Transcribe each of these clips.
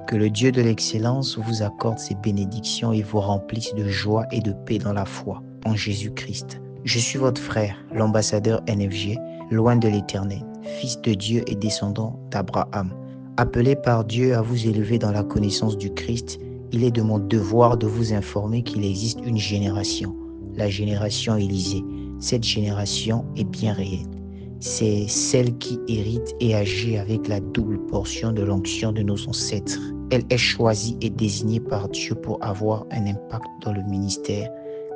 Que le Dieu de l'excellence vous accorde ses bénédictions et vous remplisse de joie et de paix dans la foi en Jésus-Christ. Je suis votre frère, l'ambassadeur NFG, loin de l'Éternel, fils de Dieu et descendant d'Abraham. Appelé par Dieu à vous élever dans la connaissance du Christ, il est de mon devoir de vous informer qu'il existe une génération, la génération Élysée. Cette génération est bien réelle. C'est celle qui hérite et agit avec la double portion de l'onction de nos ancêtres. Elle est choisie et désignée par Dieu pour avoir un impact dans le ministère,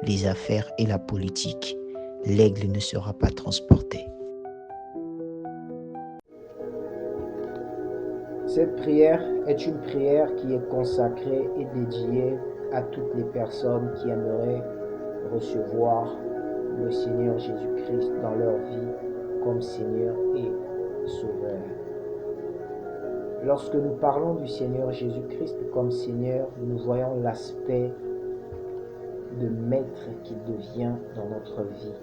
les affaires et la politique. L'aigle ne sera pas transporté. Cette prière est une prière qui est consacrée et dédiée à toutes les personnes qui aimeraient recevoir le Seigneur Jésus-Christ dans leur vie comme Seigneur et Sauveur. Lorsque nous parlons du Seigneur Jésus-Christ comme Seigneur, nous voyons l'aspect de maître qu'il devient dans notre vie.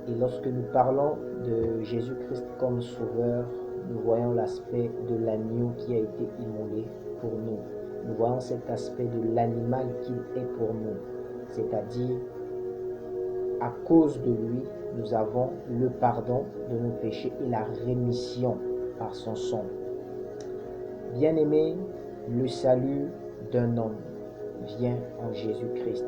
Et lorsque nous parlons de Jésus-Christ comme Sauveur, nous voyons l'aspect de l'agneau qui a été immolé pour nous. Nous voyons cet aspect de l'animal qu'il est pour nous. C'est-à-dire, à cause de lui, nous avons le pardon de nos péchés et la rémission par son sang. Bien-aimé, le salut d'un homme vient en Jésus-Christ.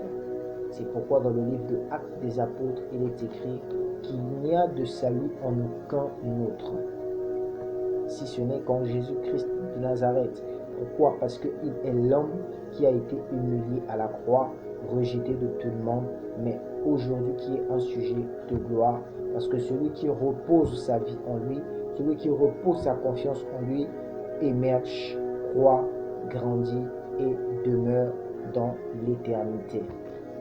C'est pourquoi dans le livre de Actes des Apôtres, il est écrit qu'il n'y a de salut en aucun autre, si ce n'est qu'en Jésus-Christ de Nazareth. Pourquoi? Parce qu'il est l'homme qui a été humilié à la croix, rejeté de tout le monde, mais aujourd'hui qui est un sujet de gloire, parce que celui qui repose sa vie en lui, celui qui repose sa confiance en lui, émerge, croît, grandit et demeure dans l'éternité.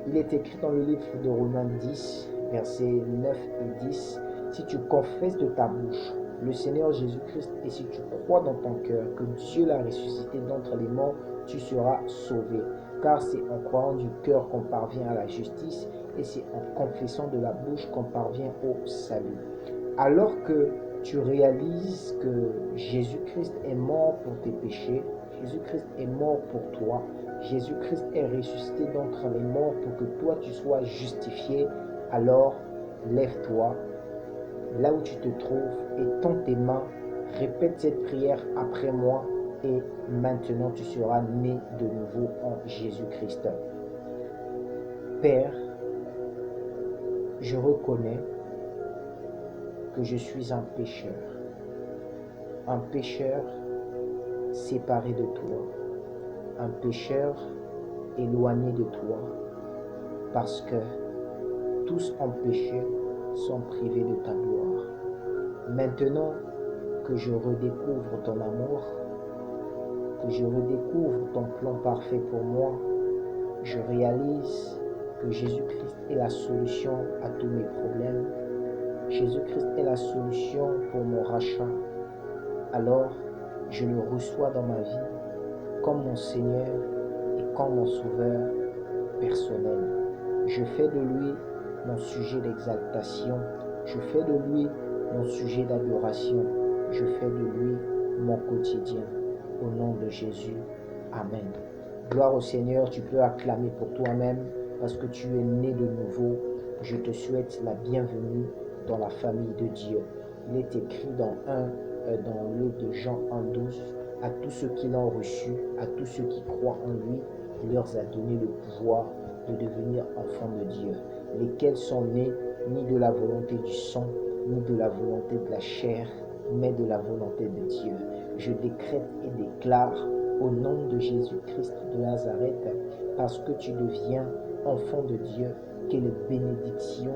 Il est écrit dans le livre de Romains 10, versets 9 et 10, « Si tu confesses de ta bouche le Seigneur Jésus-Christ et si tu crois dans ton cœur que Dieu l'a ressuscité d'entre les morts, tu seras sauvé. Car c'est en croyant du cœur qu'on parvient à la justice et c'est en confessant de la bouche qu'on parvient au salut. » Alors que tu réalises que Jésus-Christ est mort pour tes péchés, Jésus-Christ est mort pour toi, Jésus-Christ est ressuscité d'entre les morts pour que toi tu sois justifié, alors lève-toi là où tu te trouves et tends tes mains, répète cette prière après moi et maintenant tu seras né de nouveau en Jésus-Christ. Père, je reconnais que je suis un pécheur séparé de toi, un pécheur éloigné de toi, parce que tous ont péché sont privés de ta gloire. Maintenant que je redécouvre ton amour, que je redécouvre ton plan parfait pour moi, je réalise que Jésus-Christ est la solution à tous mes problèmes. Jésus-Christ est la solution pour mon rachat. Alors, je le reçois dans ma vie comme mon Seigneur et comme mon Sauveur personnel. Je fais de lui mon sujet d'exaltation. Je fais de lui mon sujet d'adoration. Je fais de lui mon quotidien. Au nom de Jésus. Amen. Gloire au Seigneur, tu peux acclamer pour toi-même parce que tu es né de nouveau. Je te souhaite la bienvenue dans la famille de Dieu. Il est écrit dans le livre de Jean 1,12, à tous ceux qui l'ont reçu, à tous ceux qui croient en lui, il leur a donné le pouvoir de devenir enfants de Dieu, lesquels sont nés ni de la volonté du sang, ni de la volonté de la chair, mais de la volonté de Dieu. Je décrète et déclare au nom de Jésus-Christ de Nazareth, parce que tu deviens enfant de Dieu, que les bénédictions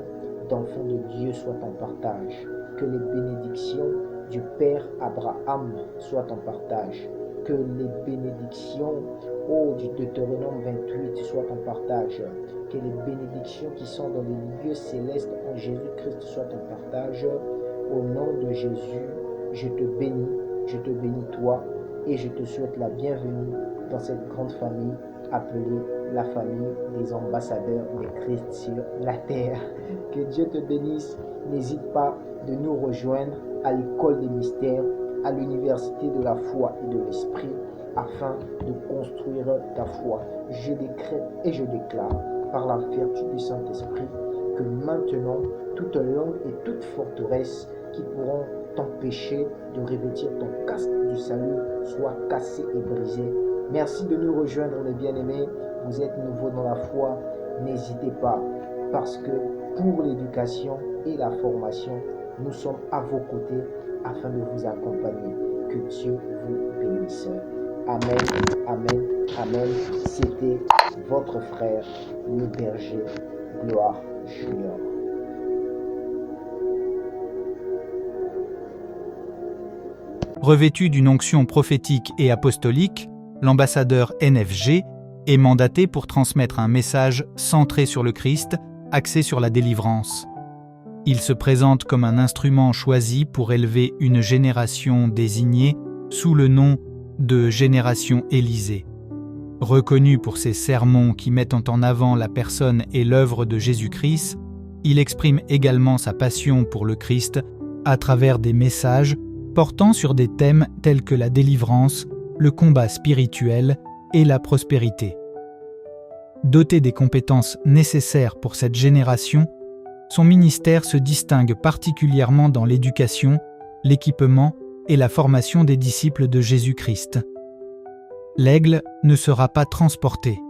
d'enfants de Dieu soient en partage, que les bénédictions du Père Abraham soient en partage, que les bénédictions du Deutéronome 28 soient en partage, que les bénédictions qui sont dans les lieux célestes en Jésus-Christ soient en partage. Au nom de Jésus, je te bénis toi, et je te souhaite la bienvenue dans cette grande famille appelée la famille des ambassadeurs de Christ sur la terre. Que Dieu te bénisse. N'hésite pas de nous rejoindre à l'école des mystères, à l'université de la foi et de l'esprit. afin de construire ta foi. Je décrète et je déclare par la vertu du Saint-Esprit que maintenant, toute langue et toute forteresse qui pourront t'empêcher de revêtir ton casque du salut soit cassée et brisée. Merci de nous rejoindre, les bien-aimés. Vous êtes nouveaux dans la foi. N'hésitez pas, parce que pour l'éducation et la formation, nous sommes à vos côtés afin de vous accompagner. Que Dieu vous bénisse. Amen, amen, amen. C'était votre frère, le berger Gloire Junior. Revêtu d'une onction prophétique et apostolique, l'ambassadeur NFG est mandaté pour transmettre un message centré sur le Christ, axé sur la délivrance. Il se présente comme un instrument choisi pour élever une génération désignée sous le nom de génération Élysée. Reconnu pour ses sermons qui mettent en avant la personne et l'œuvre de Jésus-Christ, il exprime également sa passion pour le Christ à travers des messages portant sur des thèmes tels que la délivrance, le combat spirituel et la prospérité. Doté des compétences nécessaires pour cette génération, son ministère se distingue particulièrement dans l'éducation, l'équipement et la formation des disciples de Jésus-Christ. L'aigle ne sera pas transporté.